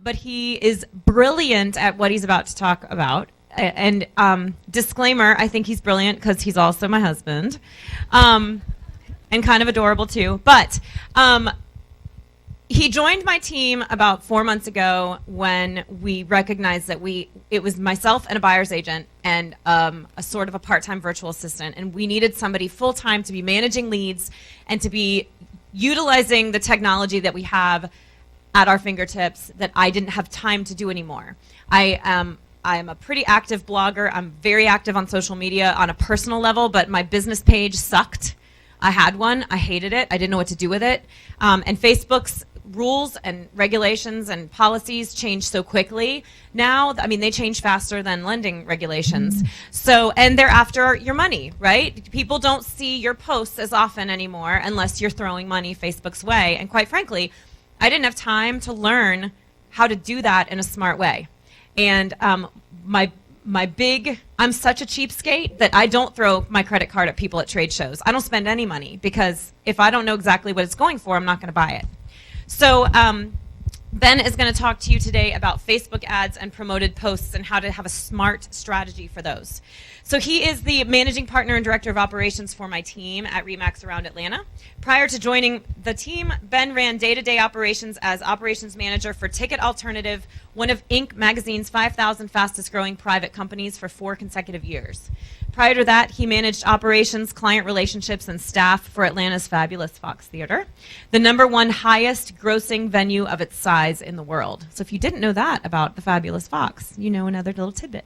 But he is brilliant at what he's about to talk about. And disclaimer, I think he's brilliant because he's also my husband. And kind of adorable too. But he joined my team about 4 months ago when we recognized that it was myself and a buyer's agent and a sort of a part-time virtual assistant, and we needed somebody full-time to be managing leads and to be utilizing the technology that we have at our fingertips that I didn't have time to do anymore. I'm a pretty active blogger. I'm very active on social media on a personal level, but my business page sucked. I had one. I hated it. I didn't know what to do with it. And Facebook's rules and regulations and policies change so quickly now. I mean, they change faster than lending regulations. So, and they're after your money, right? People don't see your posts as often anymore unless you're throwing money Facebook's way. And quite frankly, I didn't have time to learn how to do that in a smart way. And I'm such a cheapskate that I don't throw my credit card at people at trade shows. I don't spend any money because if I don't know exactly what it's going for, I'm not going to buy it. So Ben is going to talk to you today about Facebook ads and promoted posts and how to have a smart strategy for those. So he is the managing partner and director of operations for my team at RE/MAX around Atlanta. Prior to joining the team, Ben ran day-to-day operations as operations manager for Ticket Alternative, one of Inc. magazine's 5,000 fastest growing private companies for 4 consecutive years. Prior to that, he managed operations, client relationships, and staff for Atlanta's fabulous Fox Theater, the #1 highest grossing venue of its size in the world. So if you didn't know that about the fabulous Fox, you know another little tidbit.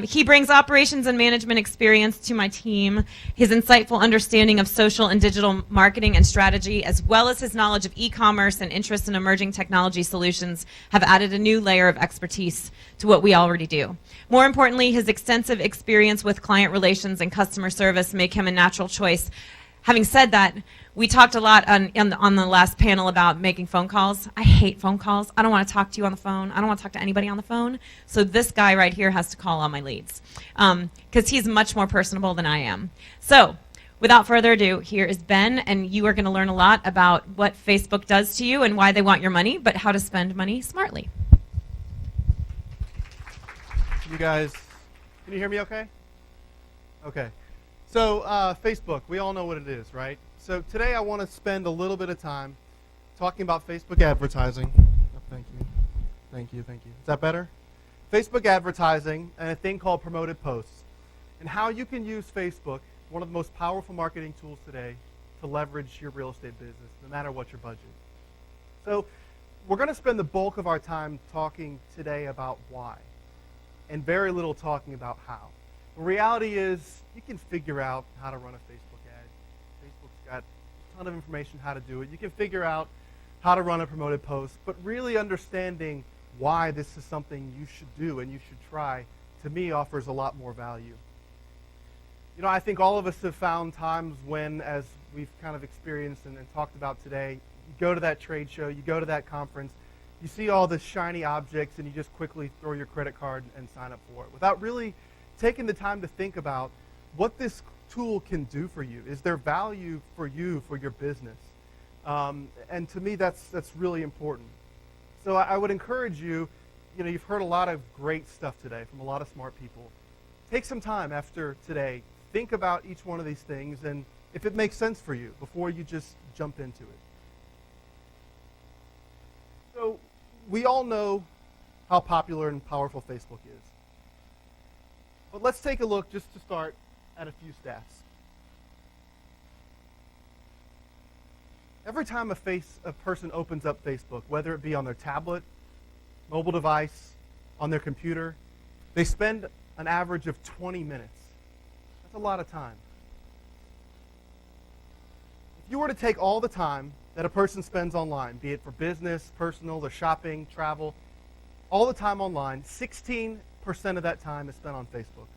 He brings operations and management experience to my team. His insightful understanding of social and digital marketing and strategy, as well as his knowledge of e-commerce and interest in emerging technology solutions, have added a new layer of expertise to what we already do. More importantly, his extensive experience with client relations and customer service make him a natural choice. Having said that, we talked a lot on the last panel about making phone calls. I hate phone calls. I don't want to talk to you on the phone. I don't want to talk to anybody on the phone. So this guy right here has to call all my leads because he's much more personable than I am. So without further ado, here is Ben, and you are going to learn a lot about what Facebook does to you and why they want your money, but how to spend money smartly. You guys, can you hear me okay? Okay. So Facebook, we all know what it is, right? So today I want to spend a little bit of time talking about Facebook advertising. Oh, thank you. Thank you, thank you. Is that better? Facebook advertising and a thing called promoted posts, and how you can use Facebook, one of the most powerful marketing tools today, to leverage your real estate business, no matter what your budget. So we're going to spend the bulk of our time talking today about why, and very little talking about how. The reality is you can figure out how to run a Facebook ad. Facebook's got a ton of information how to do it. You can figure out how to run a promoted post, but really understanding why this is something you should do and you should try, to me, offers a lot more value. You know, I think all of us have found times when, as we've kind of experienced and talked about today, you go to that trade show, you go to that conference, you see all the shiny objects, and you just quickly throw your credit card and sign up for it without really taking the time to think about what this tool can do for you. Is there value for you, for your business? And to me, that's really important. So I would encourage you, you've heard a lot of great stuff today from a lot of smart people. Take some time after today, think about each one of these things, and if it makes sense for you before you just jump into it. So we all know how popular and powerful Facebook is. But let's take a look, just to start, at a few stats. Every time a person opens up Facebook, whether it be on their tablet, mobile device, on their computer, they spend an average of 20 minutes. That's a lot of time. If you were to take all the time that a person spends online, be it for business, personal, or shopping, travel, all the time online, 16% of that time is spent on Facebook.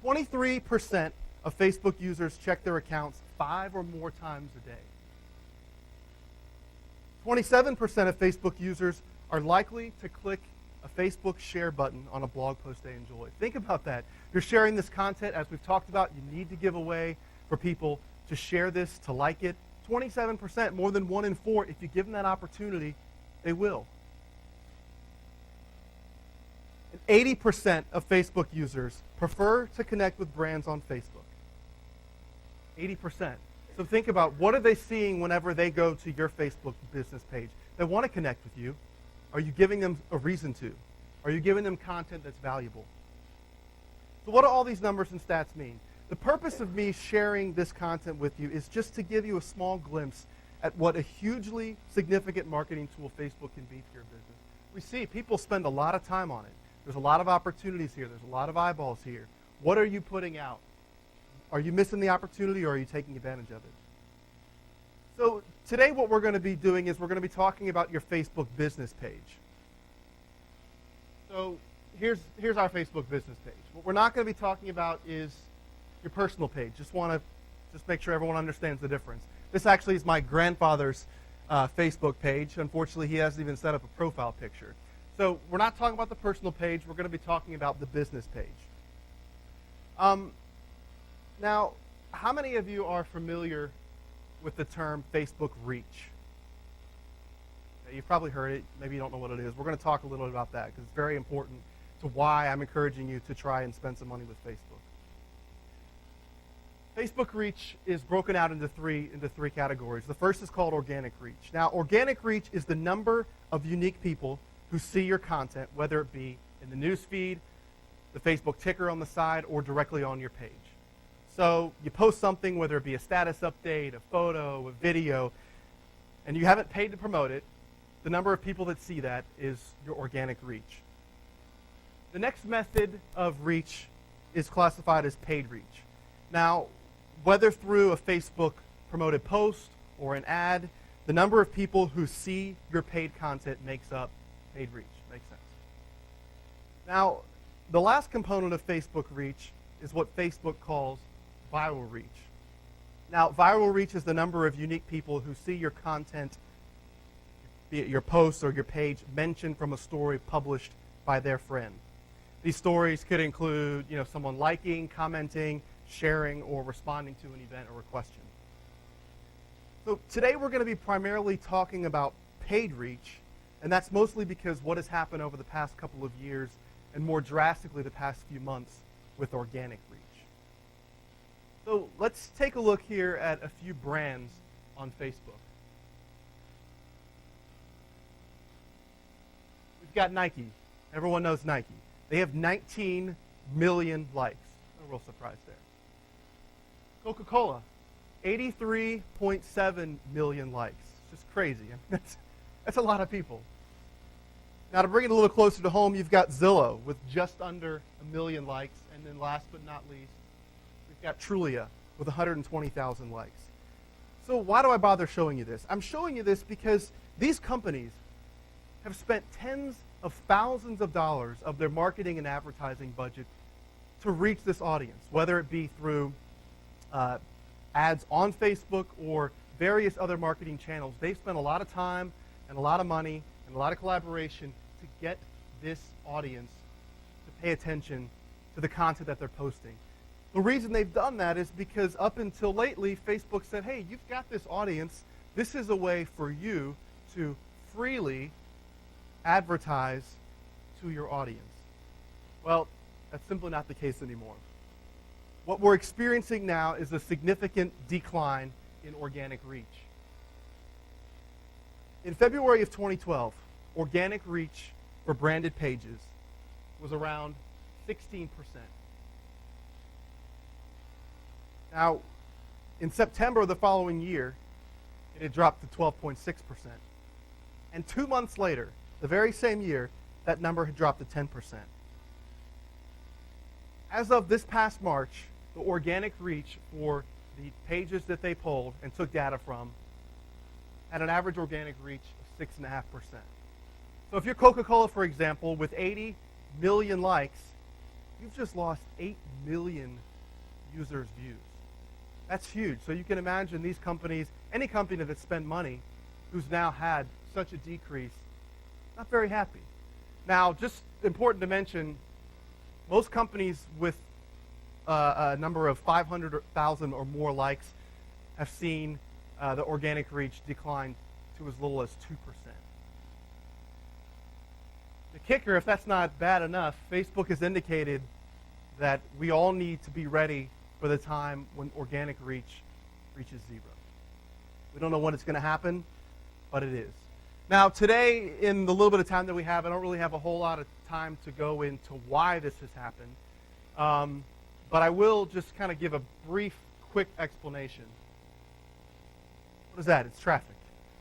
23% of Facebook users check their accounts 5 or more times a day. 27% of Facebook users are likely to click a Facebook share button on a blog post they enjoy. Think about that. You're sharing this content, as we've talked about, you need to give away for people to share this, to like it. 27%, more than 1 in 4, if you give them that opportunity, They will. And 80% of Facebook users prefer to connect with brands on Facebook. 80%. So think about, what are they seeing whenever they go to your Facebook business page? They want to connect with you. Are you giving them a reason to? Are you giving them content that's valuable? So what do all these numbers and stats mean? The purpose of me sharing this content with you is just to give you a small glimpse at what a hugely significant marketing tool Facebook can be to your business. We see people spend a lot of time on it. There's a lot of opportunities here. There's a lot of eyeballs here. What are you putting out? Are you missing the opportunity, or are you taking advantage of it? So today what we're going to be doing is we're going to be talking about your Facebook business page. So here's our Facebook business page. What we're not going to be talking about is your personal page. Just make sure everyone understands the difference. This actually is my grandfather's Facebook page. Unfortunately, he hasn't even set up a profile picture. So we're not talking about the personal page. We're going to be talking about the business page. Now, how many of you are familiar with the term Facebook reach? You've probably heard it. Maybe you don't know what it is. We're going to talk a little bit about that because it's very important to why I'm encouraging you to try and spend some money with Facebook. Facebook reach is broken out into three categories. The first is called organic reach. Now, organic reach is the number of unique people who see your content, whether it be in the news feed, the Facebook ticker on the side, or directly on your page. So you post something, whether it be a status update, a photo, a video, and you haven't paid to promote it, the number of people that see that is your organic reach. The next method of reach is classified as paid reach. Now, whether through a Facebook promoted post or an ad, the number of people who see your paid content makes up paid reach. Makes sense. Now, the last component of Facebook reach is what Facebook calls viral reach. Now, viral reach is the number of unique people who see your content, be it your post or your page, mentioned from a story published by their friend. These stories could include, someone liking, commenting, sharing, or responding to an event or a question. So today we're going to be primarily talking about paid reach, and that's mostly because what has happened over the past couple of years, and more drastically the past few months, with organic reach. So let's take a look here at a few brands on Facebook. We've got Nike. Everyone knows Nike. They have 19 million likes. No real surprise there. CocaCola, 83.7 million likes. It's just crazy. That's a lot of people. Now, to bring it a little closer to home, you've got Zillow with just under 1 million likes. And then last but not least, we've got Trulia with 120,000 likes. So why do I bother showing you this? I'm showing you this because these companies have spent tens of thousands of dollars of their marketing and advertising budget to reach this audience, whether it be through ads on Facebook or various other marketing channels. They've spent a lot of time and a lot of money and a lot of collaboration to get this audience to pay attention to the content that they're posting. The reason they've done that is because up until lately, Facebook said, hey, you've got this audience. This is a way for you to freely advertise to your audience. Well, that's simply not the case anymore. What we're experiencing now is a significant decline in organic reach. In February of 2012, organic reach for branded pages was around 16%. Now, in September of the following year, it had dropped to 12.6%. And 2 months later, the very same year, that number had dropped to 10%. As of this past March, the organic reach for the pages that they polled and took data from had an average organic reach of 6.5%. So if you're Coca-Cola, for example, with 80 million likes, you've just lost 8 million users' views. That's huge. So you can imagine these companies, any company that spend money, who's now had such a decrease, not very happy. Now, just important to mention, most companies with a number of 500,000 or more likes have seen the organic reach decline to as little as 2%. The kicker, if that's not bad enough, Facebook has indicated that we all need to be ready for the time when organic reach reaches 0. We don't know when it's going to happen, but it is. Now, today, in the little bit of time that we have, I don't really have a whole lot of time to go into why this has happened, but I will just kind of give a brief, quick explanation. What is that? It's traffic.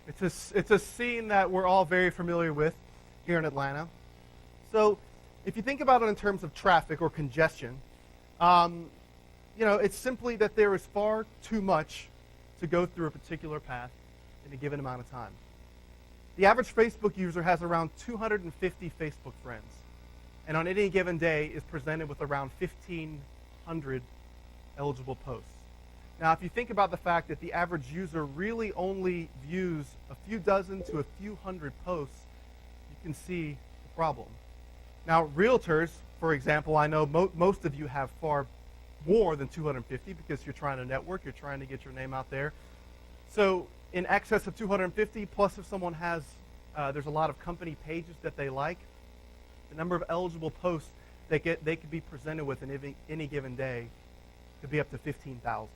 It's a scene that we're all very familiar with here in Atlanta. So if you think about it in terms of traffic or congestion, it's simply that there is far too much to go through a particular path in a given amount of time. The average Facebook user has around 250 Facebook friends, and on any given day is presented with around 1,500 eligible posts. Now, if you think about the fact that the average user really only views a few dozen to a few hundred posts, you can see the problem. Now, realtors, for example, I know most of you have far more than 250 because you're trying to network, you're trying to get your name out there. So in excess of 250, plus if someone has, there's a lot of company pages that they like, the number of eligible posts they could be presented with in any given day could be up to 15,000.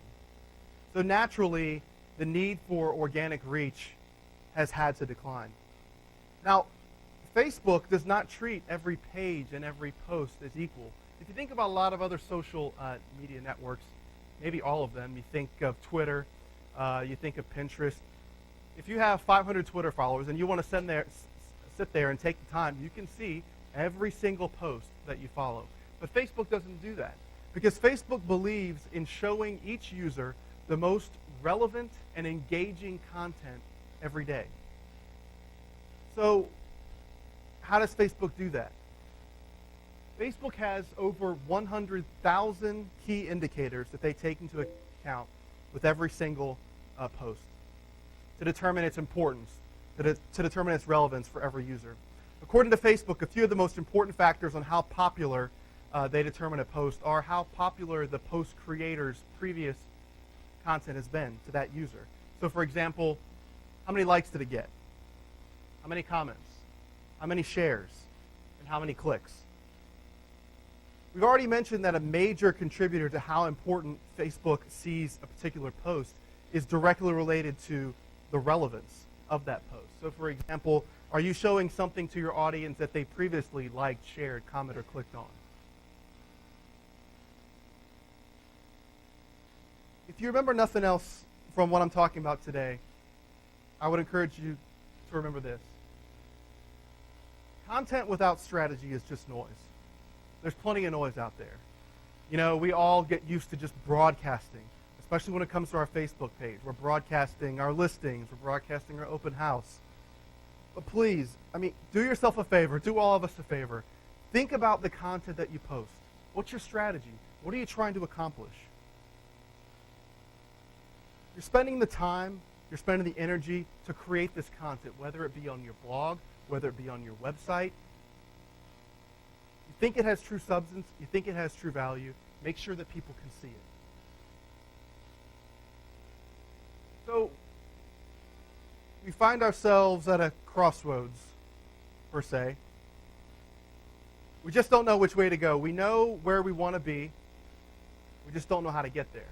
So naturally, the need for organic reach has had to decline. Now, Facebook does not treat every page and every post as equal. If you think about a lot of other social media networks, maybe all of them, you think of Twitter, you think of Pinterest. If you have 500 Twitter followers and you want to sit there and take the time, you can see every single post that you follow. But Facebook doesn't do that because Facebook believes in showing each user the most relevant and engaging content every day. So how does Facebook do that? Facebook has over 100,000 key indicators that they take into account with every single post to determine its importance, to determine its relevance for every user. According to Facebook, a few of the most important factors on how popular they determine a post are how popular the post creator's previous content has been to that user. So for example, how many likes did it get? How many comments? How many shares? And how many clicks? We've already mentioned that a major contributor to how important Facebook sees a particular post is directly related to the relevance of that post. So for example, are you showing something to your audience that they previously liked, shared, commented, or clicked on? If you remember nothing else from what I'm talking about today, I would encourage you to remember this. Content without strategy is just noise. There's plenty of noise out there. You know, we all get used to just broadcasting, especially when it comes to our Facebook page. We're broadcasting our listings. We're broadcasting our open house. But please, do yourself a favor. Do all of us a favor. Think about the content that you post. What's your strategy? What are you trying to accomplish? You're spending the time, you're spending the energy to create this content, whether it be on your blog, whether it be on your website. You think it has true substance, you think it has true value, make sure that people can see it. So, we find ourselves at a crossroads, per se. We just don't know which way to go. We know where we want to be. We just don't know how to get there.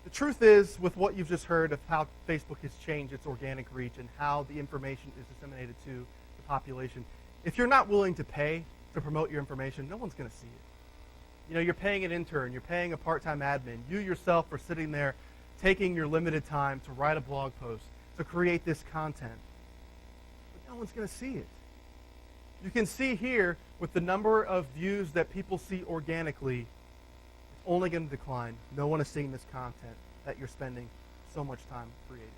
The truth is, with what you've just heard of how Facebook has changed its organic reach and how the information is disseminated to the population, if you're not willing to pay to promote your information, no one's going to see it. You know, you're paying an intern, you're paying a part-time admin. You yourself are sitting there taking your limited time to write a blog post, to create this content. But no one's going to see it. You can see here with the number of views that people see organically, it's only going to decline. No one is seeing this content that you're spending so much time creating.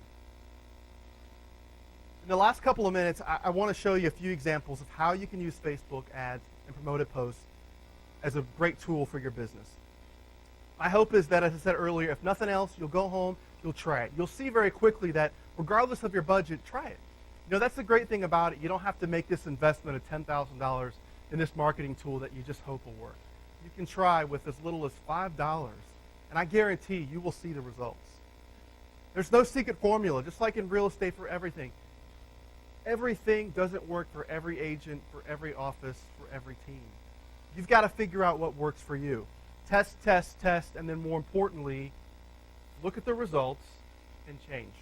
In the last couple of minutes, I want to show you a few examples of how you can use Facebook ads and promoted posts as a great tool for your business. My hope is that, as I said earlier, if nothing else, you'll go home, you'll try it. You'll see very quickly that regardless of your budget, try it. You know, that's the great thing about it. You don't have to make this investment of $10,000 in this marketing tool that you just hope will work. You can try with as little as $5, and I guarantee you will see the results. There's no secret formula, just like in real estate for everything. everything doesn't work for every agent, for every office, for every team. You've got to figure out what works for you. Test, test, test, and then more importantly, look at the results and change.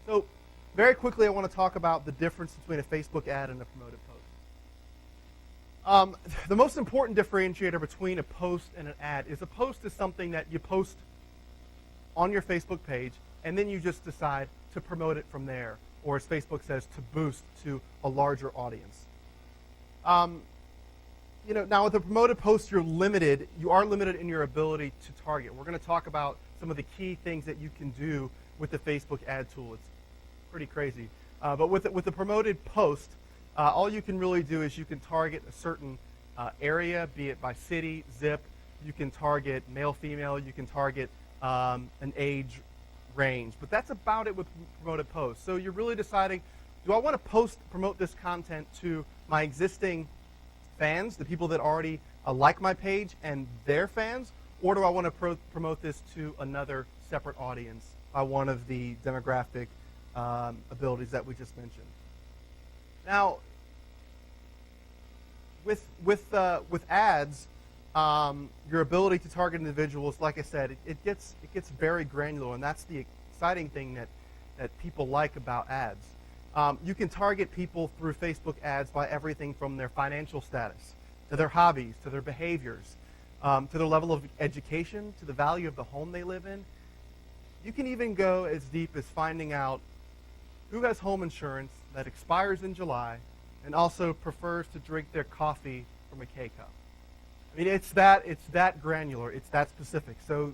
So very quickly, I want to talk about the difference between a Facebook ad and a promoted post. The most important differentiator between a post and an ad is a post is something that you post on your Facebook page, and then you just decide to promote it from there, or as Facebook says, to boost to a larger audience. Now with a promoted post, you are limited in your ability to target. We're going to talk about some of the key things that you can do with the Facebook ad tool. It's pretty crazy. But with the promoted post, all you can really do is you can target a certain area, be it by city, zip. You can target male, female. You can target an age range. But that's about it with promoted posts. So you're really deciding, do I want to promote this content to my existing fans, the people that already like my page and their fans, or do I want to promote this to another separate audience by one of the demographic abilities that we just mentioned? Now, with ads, your ability to target individuals, like I said, it gets very granular, and that's the exciting thing that people like about ads. You can target people through Facebook ads by everything from their financial status, to their hobbies, to their behaviors, to their level of education, to the value of the home they live in. You can even go as deep as finding out who has home insurance that expires in July and also prefers to drink their coffee from a K-cup. I mean, it's that granular, it's that specific. So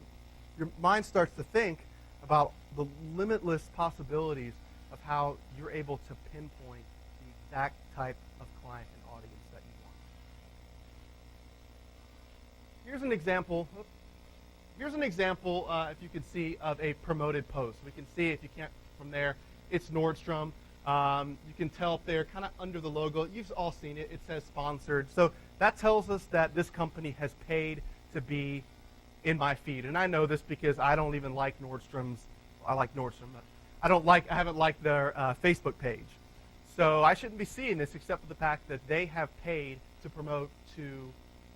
your mind starts to think about the limitless possibilities of how you're able to pinpoint the exact type of client and audience that you want. Here's an example. If you can see, of a promoted post. We can see, if you can't from there, it's Nordstrom. You can tell up there, kind of under the logo, you've all seen it, it says sponsored. So that tells us that this company has paid to be in my feed. And I know this because I don't even like Nordstrom's. I like Nordstrom, but I haven't liked their Facebook page. So I shouldn't be seeing this except for the fact that they have paid to promote to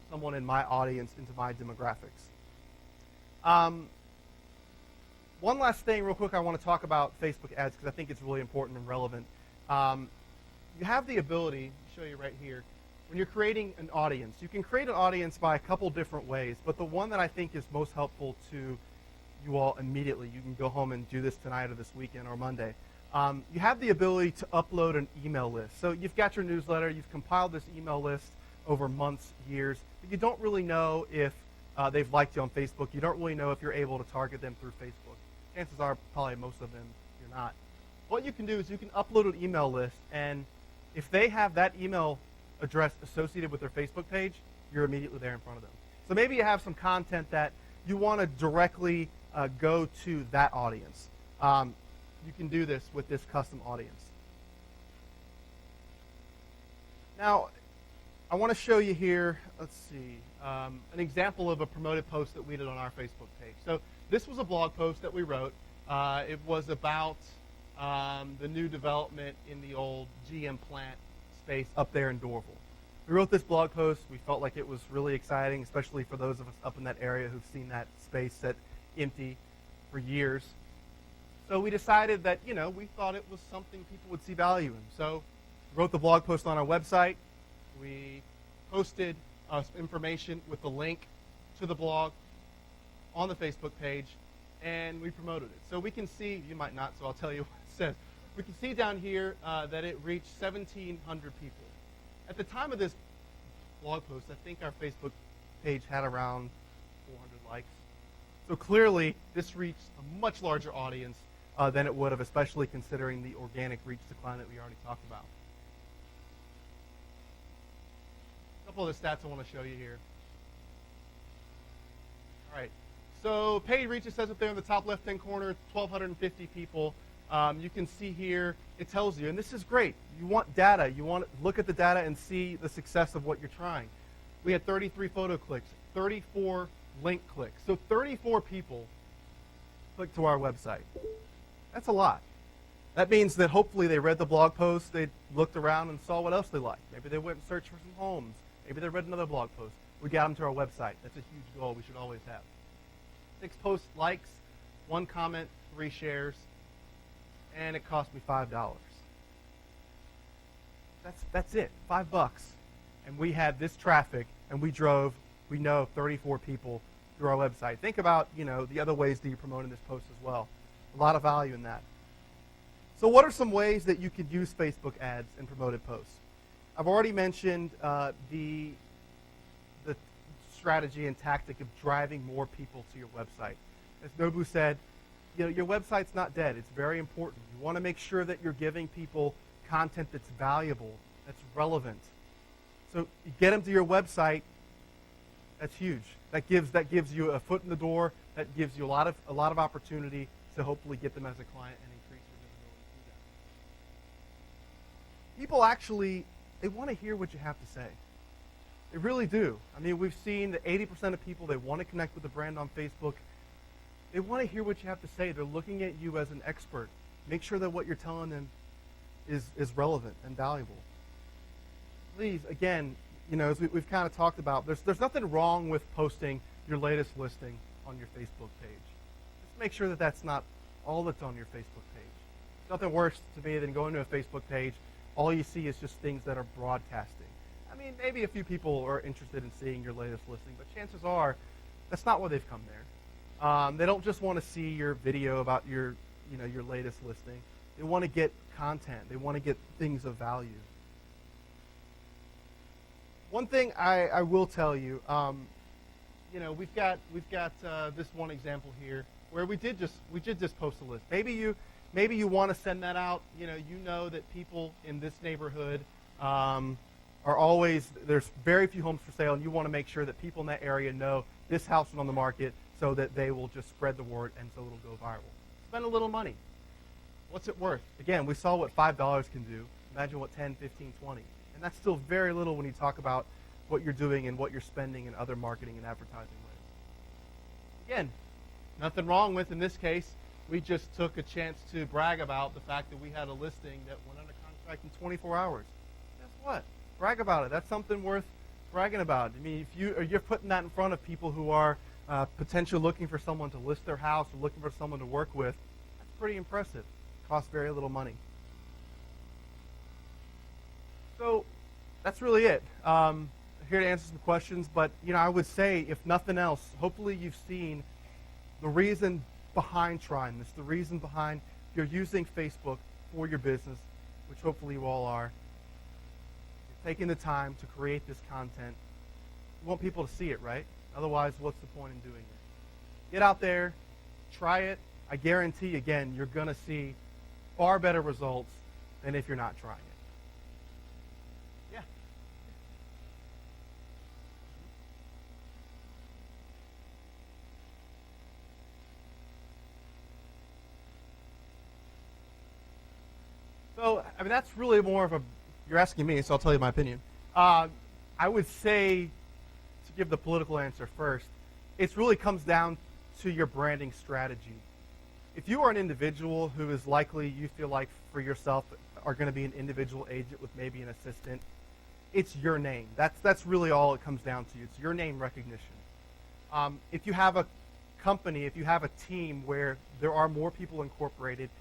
someone in my audience, into my demographics. One last thing real quick I want to talk about Facebook ads because I think it's really important and relevant. You have the ability, I'll show you right here, when you're creating an audience. You can create an audience by a couple different ways, but the one that I think is most helpful to you all immediately, you can go home and do this tonight or this weekend or Monday. You have the ability to upload an email list. So you've got your newsletter, you've compiled this email list over months, years, but you don't really know if they've liked you on Facebook. You don't really know if you're able to target them through Facebook. Chances are probably most of them you're not. What you can do is you can upload an email list, and if they have that email address associated with their Facebook page, you're immediately there in front of them. So maybe you have some content that you want to directly go to that audience. You can do this with this custom audience. Now, I want to show you here, let's see, an example of a promoted post that we did on our Facebook page. So this was a blog post that we wrote. It was about the new development in the old GM plant space up there in Dorville. We wrote this blog post. We felt like it was really exciting, especially for those of us up in that area who've seen that space set empty for years. So we decided that, we thought it was something people would see value in. So we wrote the blog post on our website. We posted information with the link to the blog on the Facebook page, and we promoted it. So we can see, you might not, so I'll tell you what it says. We can see down here that it reached 1,700 people. At the time of this blog post, I think our Facebook page had around 400 likes. So clearly, this reached a much larger audience than it would have, especially considering the organic reach decline that we already talked about. A couple of the stats I want to show you here. All right. So paid reach, it says up there in the top left-hand corner, 1,250 people. You can see here, it tells you, and this is great. You want data. You want to look at the data and see the success of what you're trying. We had 33 photo clicks, 34 link clicks. So 34 people clicked to our website. That's a lot. That means that hopefully they read the blog post, they looked around and saw what else they liked. Maybe they went and searched for some homes. Maybe they read another blog post. We got them to our website. That's a huge goal we should always have. 6 post likes, 1 comment, 3 shares, and it cost me $5. That's it, $5. And we had this traffic, and we drove, 34 people through our website. Think about, the other ways that you're promoting this post as well. A lot of value in that. So what are some ways that you could use Facebook ads and promoted posts? I've already mentioned the strategy and tactic of driving more people to your website. As Nobu said, your website's not dead. It's very important. You want to make sure that you're giving people content that's valuable, that's relevant. So you get them to your website. That's huge. That gives you a foot in the door. That gives you a lot of opportunity to hopefully get them as a client and increase your visibility to them. People actually, they want to hear what you have to say. They really do. I mean, we've seen that 80% of people, they want to connect with the brand on Facebook. They want to hear what you have to say. They're looking at you as an expert. Make sure that what you're telling them is relevant and valuable. Please, again, as we've kind of talked about, there's nothing wrong with posting your latest listing on your Facebook page. Just make sure that that's not all that's on your Facebook page. There's nothing worse to me than going to a Facebook page, all you see is just things that are broadcasting. I mean, maybe a few people are interested in seeing your latest listing, but chances are that's not why they've come there. They don't just want to see your video about your latest listing. They want to get content. They want to get things of value. One thing I will tell you, we've got this one example here where we did just post a list. Maybe you want to send that out. You know that people in this neighborhood are always, there's very few homes for sale, and you want to make sure that people in that area know this house is on the market so that they will just spread the word and so it'll go viral. Spend a little money. What's it worth? Again, we saw what $5 can do. Imagine what 10, 15, 20. And that's still very little when you talk about what you're doing and what you're spending in other marketing and advertising ways. Again, nothing wrong with, in this case, we just took a chance to brag about the fact that we had a listing that went under contract in 24 hours. Guess what? Brag about it. That's something worth bragging about. I mean, if you're putting that in front of people who are potentially looking for someone to list their house or looking for someone to work with, that's pretty impressive. Costs very little money. So that's really it. Here to answer some questions, but I would say, if nothing else, hopefully you've seen the reason behind trying this, the reason behind you're using Facebook for your business, which hopefully you all are. You're taking the time to create this content. You want people to see it, right? Otherwise, what's the point in doing it? Get out there, try it. I guarantee, again, you're going to see far better results than if you're not trying it. Yeah. So, I mean, that's really more of a, you're asking me, so I'll tell you my opinion. I would say, to give the political answer first, it really comes down to your branding strategy. If you are an individual who is likely, you feel like for yourself, are going to be an individual agent with maybe an assistant, it's your name. That's really all it comes down to. It's your name recognition. If you have a company, if you have a team where there are more people incorporated,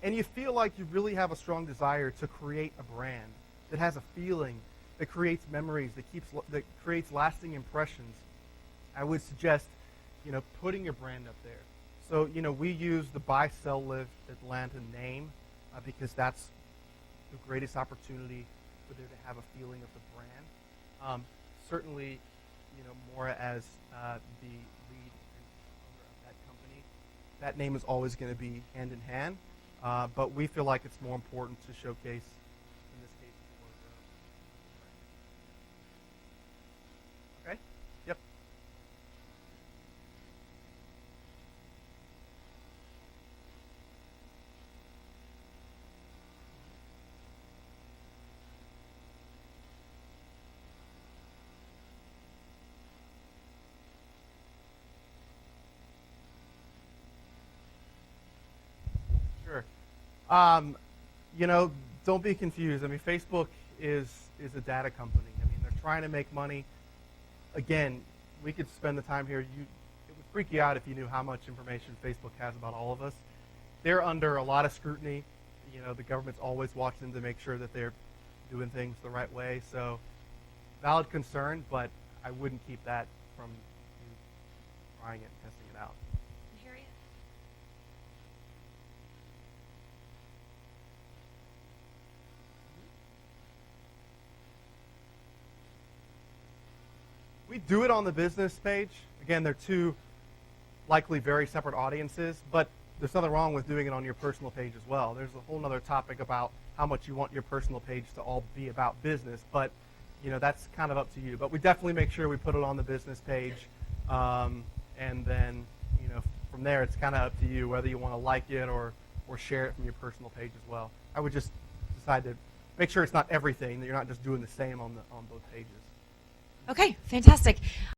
and you feel like you really have a strong desire to create a brand that has a feeling, that creates memories, that creates lasting impressions, I would suggest, putting your brand up there. So, we use the Buy, Sell, Live Atlanta name because that's the greatest opportunity for there to have a feeling of the brand. Certainly, Maura as the lead and owner of that company, that name is always going to be hand in hand. But we feel like it's more important to showcase, in this case, the brand. Okay? Yep. Sure. You know, don't be confused. I mean, Facebook is a data company. I mean, they're trying to make money. Again, we could spend the time here. It would freak you out if you knew how much information Facebook has about all of us. They're under a lot of scrutiny. You know, the government's always watching them to make sure that they're doing things the right way. So, valid concern, but I wouldn't keep that from you trying it and testing it out. Harriet? We do it on the business page. Again, they're two likely very separate audiences, but there's nothing wrong with doing it on your personal page as well. There's a whole other topic about how much you want your personal page to all be about business, but you know, that's kind of up to you. But we definitely make sure we put it on the business page, and then, you know, from there it's kind of up to you whether you want to like it or share it from your personal page as well. I would just decide to make sure it's not everything, that you're not just doing the same on both pages. Okay, fantastic.